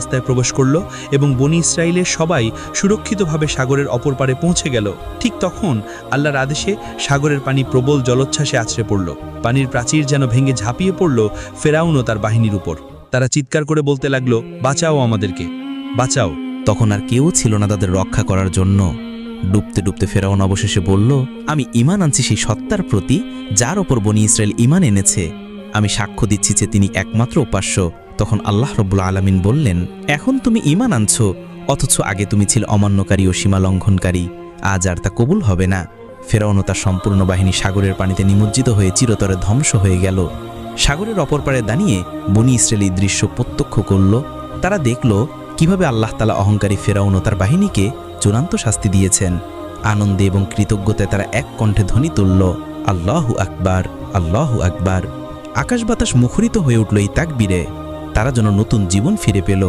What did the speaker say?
রাস্তায় প্রবেশ করল এবং বনী ইসরায়েলের সবাই সুরক্ষিতভাবে সাগরের অপর পারে পৌঁছে গেল। ঠিক তখন আল্লাহর আদেশে সাগরের পানি প্রবল জলোচ্ছ্বাসে আছড়ে পড়ল। পানির প্রাচীর যেন ভেঙে ঝাঁপিয়ে পড়ল ফেরাউন ও তার বাহিনীর উপর। তারা চিৎকার করে বলতে লাগলো, বাঁচাও আমাদেরকে, বাঁচাও। তখন আর কেউ ছিল না তাদের রক্ষা করার জন্য। ডুবতে ডুবতে ফেরাউন অবশেষে বলল, আমি ঈমান আনছি সেই সত্তার প্রতি যার ওপর বনী ইসরায়েল ঈমান এনেছে। আমি সাক্ষ্য দিচ্ছি যে তিনি একমাত্র উপাস্য। তখন আল্লাহ রব্বুল আলামিন বললেন, এখন তুমি ঈমান আনছো, অথচ আগে তুমি ছিলে অমান্যকারী ও সীমা লঙ্ঘনকারী। আজ আর তা কবুল হবে না। ফেরাউন ও তার সম্পূর্ণ বাহিনী সাগরের পানিতে নিমজ্জিত হয়ে চিরতরে ধ্বংস হয়ে গেল। সাগরের অপর পারে দাঁড়িয়ে বনী ইসরায়েল এই দৃশ্য প্রত্যক্ষ করল। তারা দেখল কিভাবে আল্লাহ তাআলা অহংকারী ফেরাউন ও তার বাহিনীকে চূড়ান্ত শাস্তি দিয়েছেন। আনন্দে এবং কৃতজ্ঞতায় তারা এক কণ্ঠে ধ্বনি তুলল, আল্লাহু আকবার, আল্লাহু আকবার। আকাশ বাতাস মুখরিত হয়ে উঠল এই তাকবীরে। তারা যেন নতুন জীবন ফিরে পেল।